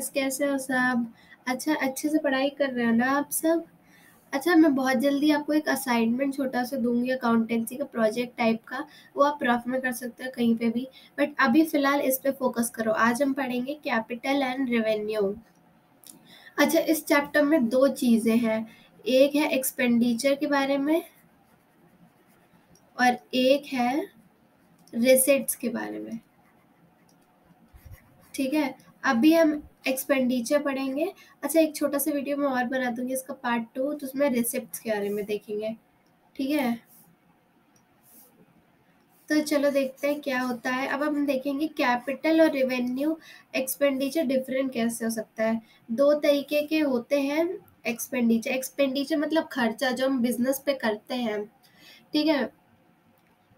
Guys, कैसे हो सब? अच्छा, अच्छे से पढ़ाई कर रहे हो ना आप सब? अच्छा, मैं बहुत जल्दी आपको एक असाइनमेंट छोटा-सा दूँगी अकाउंटेंसी का प्रोजेक्ट टाइप का, वो आप रफ में कर सकते हो कहीं पे भी, बट अभी फ़िलहाल इस पे फ़ोकस करो। आज हम पढ़ेंगे कैपिटल एंड रेवेन्यू। अच्छा, इस चैप्टर में 2 चीज़ें हैं, एक है एक्सपेंडिचर के बारे में और एक है रिसीट्स के बारे में। ठीक है, अभी हम एक्सपेंडिचर पढ़ेंगे। अच्छा, एक छोटा सा वीडियो मैं और बना दूंगी इसका पार्ट 2, तो उसमें रिसिप्ट्स के बारे में देखेंगे। ठीक है, तो चलो देखते हैं क्या होता है। अब हम देखेंगे कैपिटल और रेवेन्यू एक्सपेंडिचर डिफरेंट कैसे हो सकता है। 2 तरीके के होते हैं एक्सपेंडिचर। एक्सपेंडिचर मतलब खर्चा जो हम बिजनेस पे करते हैं। ठीक है,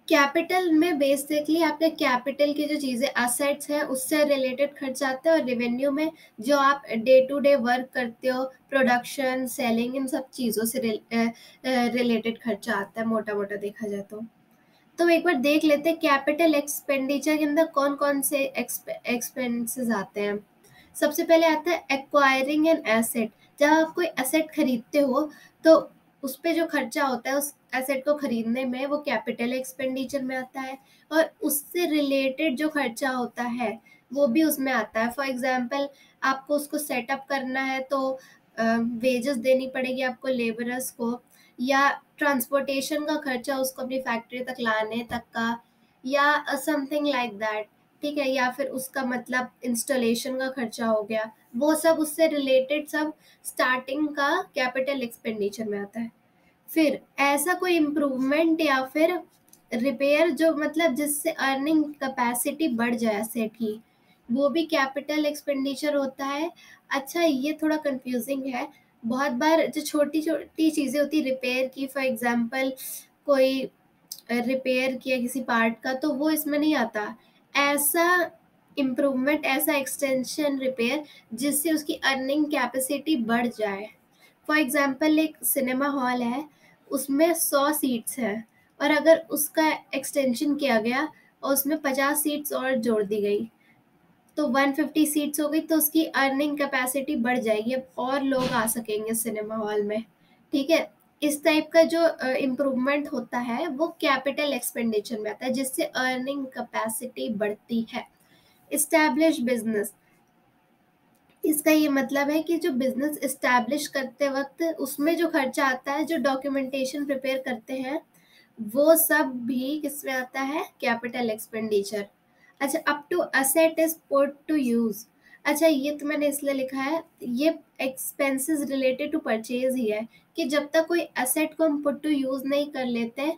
कैपिटल में बेसिकली आपके कैपिटल की जो चीज़ें असेट्स हैं उससे रिलेटेड खर्चा आता है, और रेवेन्यू में जो आप डे टू डे वर्क करते हो, प्रोडक्शन, सेलिंग, इन सब चीज़ों से रिलेटेड खर्चा आता है, मोटा मोटा देखा जाए तो एक बार देख लेते हैं कैपिटल एक्सपेंडिचर के अंदर कौन कौन से एक्सपेंसेस आते हैं। सबसे पहले आता है एक्वायरिंग एन एसेट। जब आप कोई एसेट खरीदते हो तो उस पे जो खर्चा होता है उस एसेट को खरीदने में, वो कैपिटल एक्सपेंडिचर में आता है, और उससे रिलेटेड जो खर्चा होता है वो भी उसमें आता है। फॉर एग्जाम्पल, आपको उसको सेटअप करना है तो वेजेस देनी पड़ेगी आपको लेबरर्स को, या ट्रांसपोर्टेशन का खर्चा उसको अपनी फैक्ट्री तक लाने तक का, या समथिंग लाइक दैट। ठीक है, या फिर उसका मतलब इंस्टॉलेशन का खर्चा हो गया, वो सब उससे रिलेटेड सब स्टार्टिंग का कैपिटल एक्सपेंडिचर में आता है। फिर ऐसा कोई इम्प्रूवमेंट या फिर रिपेयर जो मतलब जिससे अर्निंग कैपेसिटी बढ़ जाए एसेट की, वो भी कैपिटल एक्सपेंडिचर होता है। अच्छा, ये थोड़ा कंफ्यूजिंग है। बहुत बार जो छोटी छोटी चीज़ें होती रिपेयर की, फॉर एग्जांपल कोई रिपेयर किया किसी पार्ट का, तो वो इसमें नहीं आता। ऐसा इम्प्रूवमेंट, ऐसा एक्सटेंशन रिपेयर जिससे उसकी अर्निंग कैपेसिटी बढ़ जाए। फॉर एग्जाम्पल, एक सिनेमा हॉल है, उसमें 100 सीट्स हैं, और अगर उसका एक्सटेंशन किया गया और उसमें 50 सीट्स और जोड़ दी गई तो 150 सीट्स हो गई, तो उसकी अर्निंग कैपेसिटी बढ़ जाएगी, अब और लोग आ सकेंगे सिनेमा हॉल में। ठीक है, इस टाइप का जो इम्प्रूवमेंट होता है वो कैपिटल एक्सपेंडिचर में आता है, जिससे अर्निंग कैपेसिटी बढ़ती है। इस्टेब्लिश बिजनेस, इसका ये मतलब है कि जो बिजनेस इस्टेब्लिश करते वक्त उसमें जो खर्चा आता है, जो डॉक्यूमेंटेशन प्रिपेयर करते हैं, वो सब भी किसमें आता है? Capital expenditure. अच्छा, up to asset is put to use. अच्छा, ये तो मैंने इसलिए लिखा है, ये एक्सपेंसेस रिलेटेड टू परचेज ही है, कि जब तक कोई असेट को हम पुट टू यूज नहीं कर लेते,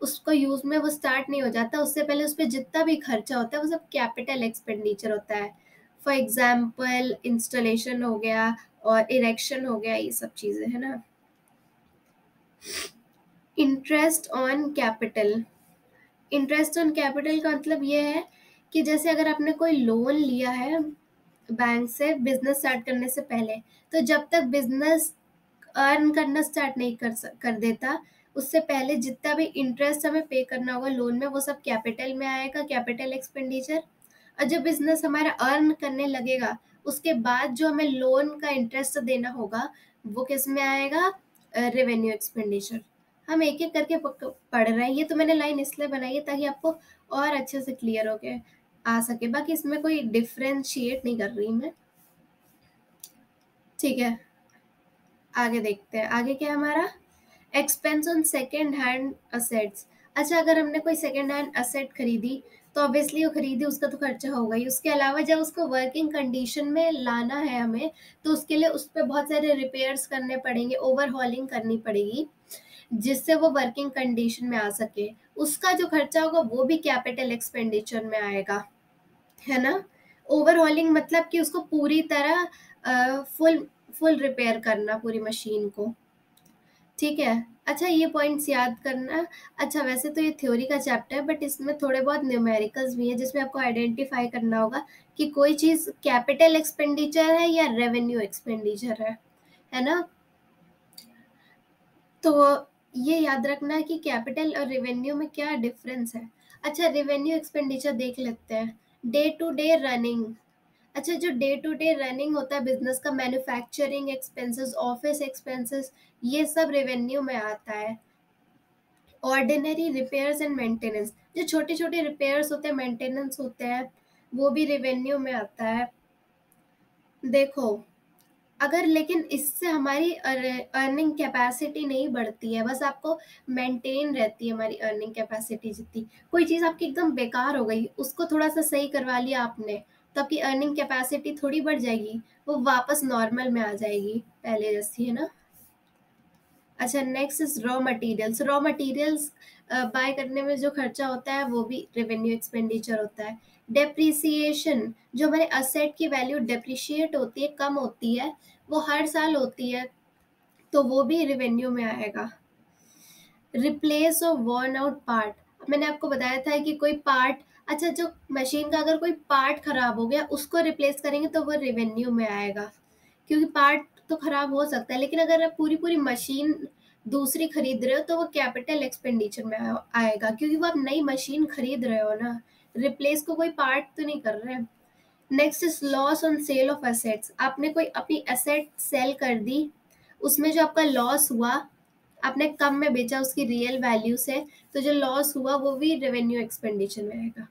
उसको यूज में वो स्टार्ट नहीं हो जाता, उससे पहले उस पर जितना भी खर्चा होता है वो सब कैपिटल एक्सपेंडिचर होता है। फॉर एग्जाम्पल, इंस्टॉलेशन हो गया और इरेक्शन हो गया, ये सब चीजें है ना। Interest on capital. Interest on capital का मतलब ये है कि जैसे अगर आपने कोई लोन लिया है बैंक से बिजनेस स्टार्ट करने से पहले, तो जब तक बिजनेस अर्न करना स्टार्ट नहीं कर देता, उससे पहले जितना भी इंटरेस्ट हमें पे करना होगा लोन में, वो सब कैपिटल में आएगा, कैपिटल एक्सपेंडिचर। और जब बिजनेस हमारा अर्न करने लगेगा, उसके बाद जो हमें लोन का इंटरेस्ट देना होगा, वो किस में आएगा? Revenue expenditure. हम एक एक करके पढ़ रहे हैं, ये तो मैंने लाइन इसलिए बनाई है ताकि आपको और अच्छे से क्लियर होके आ सके, बाकी इसमें कोई डिफ्रेंशिएट नहीं कर रही मैं। ठीक है, आगे देखते हैं। आगे क्या है हमारा? Expense on second hand assets. अच्छा, अगर हमने कोई सेकेंड हैंड असेट खरीदी तो ऑब्वियसली वो खरीदी, उसका तो खर्चा होगा ही। उसके अलावा जब उसको वर्किंग कंडीशन में लाना है हमें, तो उसके लिए उस पर बहुत सारे रिपेयर्स करने पड़ेंगे, ओवरहॉलिंग करनी पड़ेगी, जिससे वो वर्किंग कंडीशन में आ सके। उसका जो खर्चा होगा वो भी कैपिटल एक्सपेंडिचर में आएगा, है ना। ओवरहॉलिंग मतलब कि उसको पूरी तरह फुल फुल रिपेयर करना पूरी मशीन को। ठीक है, अच्छा, ये पॉइंट्स याद करना। अच्छा, वैसे तो ये थ्योरी का चैप्टर है, बट इसमें थोड़े बहुत न्यूमेरिकल्स भी हैं जिसमें आपको आइडेंटिफाई करना होगा कि कोई चीज़ कैपिटल एक्सपेंडिचर है या रेवेन्यू एक्सपेंडिचर है ना। तो ये याद रखना है कि कैपिटल और रेवेन्यू में क्या डिफरेंस है। अच्छा, रेवेन्यू एक्सपेंडिचर देख लेते हैं। Day to day running. अच्छा, जो डे टू डे रनिंग होता है बिजनेस का, मैन्युफैक्चरिंग एक्सपेंसेस, ऑफिस एक्सपेंसेस, ये सब रेवेन्यू में आता है। ऑर्डिनरी रिपेयर्स एंड मेंटेनेंस, जो छोटे छोटे रिपेयर्स होते हैं, मेंटेनेंस होते हैं, वो भी रेवेन्यू में आता है। देखो, अगर लेकिन इससे हमारी अर्निंग कैपेसिटी नहीं बढ़ती है, बस आपको मेंटेन रहती है हमारी अर्निंग कैपेसिटी जितनी। कोई चीज़ आपकी एकदम बेकार हो गई, उसको थोड़ा सा सही करवा लिया आपने, तो आपकी अर्निंग कैपेसिटी थोड़ी बढ़ जाएगी, वो वापस नॉर्मल में आ जाएगी पहले जैसी, है ना। अच्छा, next is raw materials. Raw materials buy करने में जो खर्चा होता है वो भी रेवेन्यू एक्सपेंडिचर होता है। डेप्रिसिएशन, जो हमारे असेट की वैल्यू डेप्रिशिएट होती है, कम होती है, वो हर साल होती है, तो वो भी रेवेन्यू में आएगा। रिप्लेस और वर्न आउट पार्ट, मैंने आपको बताया था कि कोई पार्ट, अच्छा, जो मशीन का अगर कोई पार्ट खराब हो गया उसको रिप्लेस करेंगे तो वो रेवेन्यू में आएगा, क्योंकि पार्ट तो खराब हो सकता है, लेकिन अगर आप पूरी पूरी मशीन दूसरी खरीद रहे हो तो वो कैपिटल एक्सपेंडिचर में आएगा, क्योंकि वो आप नई मशीन खरीद रहे हो ना, रिप्लेस को कोई पार्ट तो नहीं कर रहे हैं। Next is loss on sale of assets, आपने कोई अपनी एसेट सेल कर दी, उसमें जो आपका लॉस हुआ, आपने कम में बेचा उसकी रियल वैल्यू से, तो जो लॉस हुआ वो भी रेवेन्यू एक्सपेंडिचर में आएगा।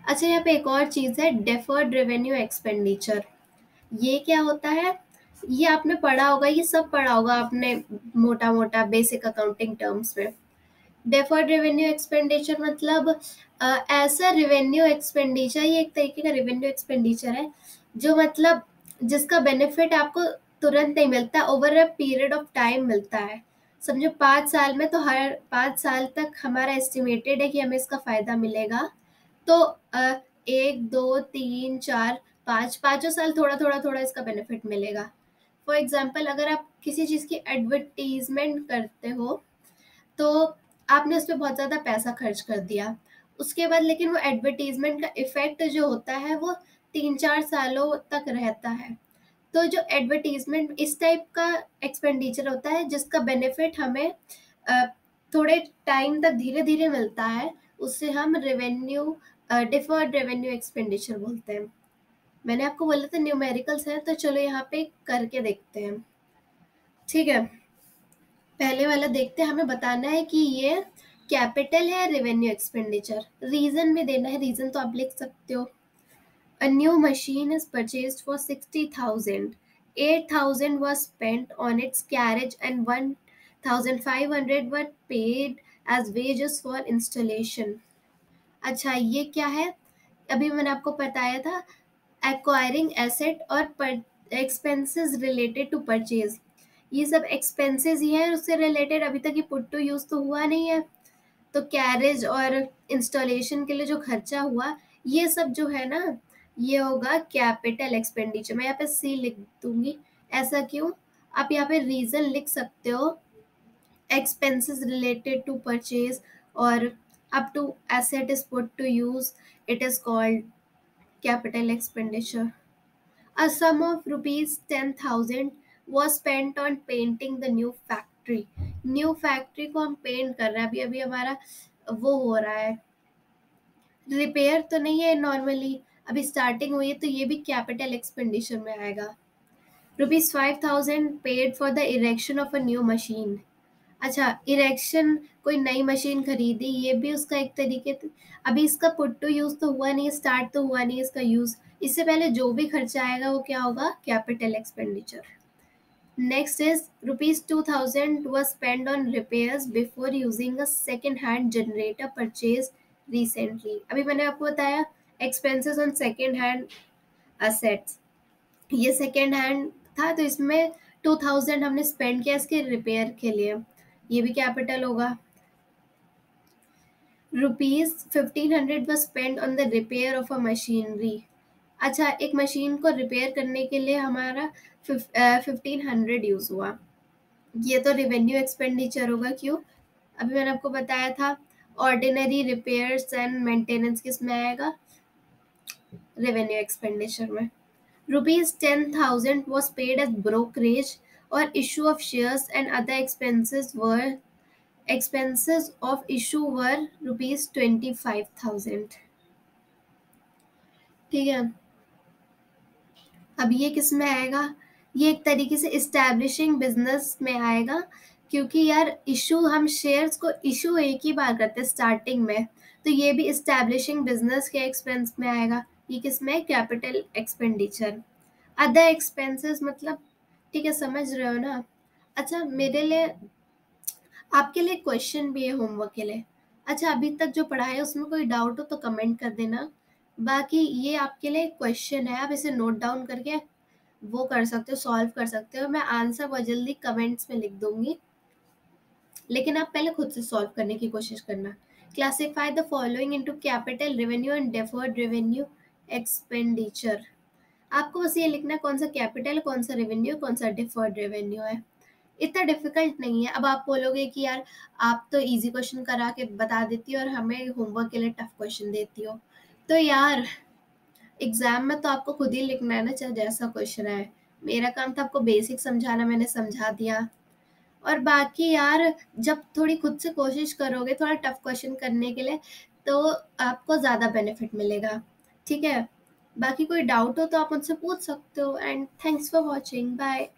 अच्छा, यहाँ पे एक और चीज़ है, डेफर्ड रेवेन्यू एक्सपेंडिचर। ये क्या होता है, ये आपने पढ़ा होगा, ये सब पढ़ा होगा आपने मोटा मोटा बेसिक अकाउंटिंग टर्म्स में। डेफर्ड रेवेन्यू एक्सपेंडिचर मतलब ऐसा रेवेन्यू एक्सपेंडिचर, ये एक तरीके का रेवेन्यू एक्सपेंडिचर है जो मतलब जिसका बेनिफिट आपको तुरंत नहीं मिलता, over a period of time मिलता है। समझो 5 साल में, तो हर 5 साल तक हमारा एस्टिमेटेड है कि हमें इसका फायदा मिलेगा। तो 1 2 3 4 5, पाँचों साल थोड़ा थोड़ा थोड़ा इसका बेनिफिट मिलेगा। फॉर एग्जाम्पल, अगर आप किसी चीज़ की एडवर्टीजमेंट करते हो, तो आपने उस पे बहुत ज़्यादा पैसा खर्च कर दिया, उसके बाद लेकिन वो एडवर्टीजमेंट का इफ़ेक्ट जो होता है वो 3 4 सालों तक रहता है। तो जो एडवर्टीजमेंट इस टाइप का एक्सपेंडिचर होता है जिसका बेनिफिट हमें अ, थोड़े टाइम तक धीरे धीरे मिलता है, उससे हम रेवेन्यू, डिफर्ड रेवेन्यू एक्सपेंडिचर बोलते हैं। मैंने आपको बोला था न्यूमेरिकल्स है, तो चलो यहाँ पे करके देखते हैं। ठीक है, पहले वाला देखते हैं, हमें बताना है कि ये कैपिटल है रेवेन्यू एक्सपेंडिचर, रीजन में देना है, रीजन तो आप लिख सकते हो। A new machine is purchased for 60,000. 8,000 was spent on its carriage and 1,500 were paid as wages for installation. अच्छा, ये क्या है, अभी मैंने आपको बताया था एक्वायरिंग एसेट और एक्सपेंसेस रिलेटेड टू परचेज, ये सब एक्सपेंसेस ही हैं उससे रिलेटेड, अभी तक ये पुट टू यूज तो हुआ नहीं है। तो कैरेज और इंस्टॉलेशन के लिए जो खर्चा हुआ, ये सब जो है ना, ये होगा कैपिटल एक्सपेंडिचर। मैं यहाँ पे सी लिख दूंगी, ऐसा क्यों, आप यहाँ पे रीजन लिख सकते हो, expenses related to purchase or up to asset is put to use, it is called capital expenditure. A sum of rupees 10,000 was spent on painting the new factory. New factory को हम paint कर रहे हैं, अभी अभी हमारा वो हो रहा है, रिपेयर तो नहीं है नॉर्मली, अभी स्टार्टिंग हुई है, तो ये भी कैपिटल एक्सपेंडिचर में आएगा। Rupees 5,000 paid for the erection of a new machine. अच्छा, इरेक्शन, कोई नई मशीन खरीदी, ये भी उसका एक तरीके अभी इसका पुट टू यूज तो हुआ नहीं, स्टार्ट तो हुआ नहीं इसका यूज, इससे पहले जो भी खर्चा आएगा वो क्या होगा, capital expenditure. Next is rupees 2,000 was spent on repairs before using a second hand generator purchased recently. अभी मैंने आपको बताया expenses on second hand assets, ये सेकेंड हैंड था, तो इसमें 2,000 हमने स्पेंड किया इसके रिपेयर के लिए, ये भी कैपिटल होगा। Rupees 1,500 was spent on the repair of a machinery. अच्छा, एक मशीन को रिपेयर करने के लिए हमारा 1,500 यूज हुआ, ये तो रेवेन्यू एक्सपेंडिचर होगा, क्यों, अभी मैंने आपको बताया था ऑर्डिनरी रिपेयर्स एंड मेंटेनेंस किस में आएगा, रेवेन्यू एक्सपेंडिचर में। Rupees 10,000 was paid as brokerage or issue of shares and other expenses of issue were rupees 25,000. ठीक है, अब ये किस में आएगा? ये एक तरीके से इस्टेब्लिशिंग बिजनेस में आएगा, क्योंकि यार इशू, हम शेयर्स को इशू एक ही बार करते हैं स्टार्टिंग में, तो ये भी इस्टेब्लिशिंग बिजनेस के एक्सपेंस में आएगा। ये किस में? Capital expenditure. अदर एक्सपेंसेस मतलब, ठीक है, समझ रहे हो ना? अच्छा, मेरे लिए, आपके लिए क्वेश्चन भी है होमवर्क के लिए। अच्छा, अभी तक जो पढ़ा है उसमें कोई डाउट हो तो कमेंट कर देना। बाकी ये आपके लिए क्वेश्चन है, आप इसे नोट डाउन करके वो कर सकते हो, सॉल्व कर सकते हो। मैं आंसर बहुत जल्दी कमेंट्स में लिख दूंगी, लेकिन आप पहले खुद से सॉल्व करने की कोशिश करना। Classify the following into capital revenue and deferred revenue expenditure. आपको बस ये लिखना है कौन सा कैपिटल, कौन सा रेवेन्यू, कौन सा डिफर्ड रेवेन्यू है। इतना डिफिकल्ट नहीं है। अब आप बोलोगे कि यार आप तो इजी क्वेश्चन करा के बता देती हो और हमें होमवर्क के लिए टफ क्वेश्चन देती हो, तो यार एग्जाम में तो आपको खुद ही लिखना है ना, चाहे जैसा क्वेश्चन आए। मेरा काम था आपको बेसिक समझाना, मैंने समझा दिया। और बाकी यार, जब थोड़ी खुद से कोशिश करोगे थोड़ा टफ क्वेश्चन करने के लिए, तो आपको ज़्यादा बेनिफिट मिलेगा। ठीक है, बाकी कोई डाउट हो तो आप मुझसे पूछ सकते हो। And thanks for watching, bye.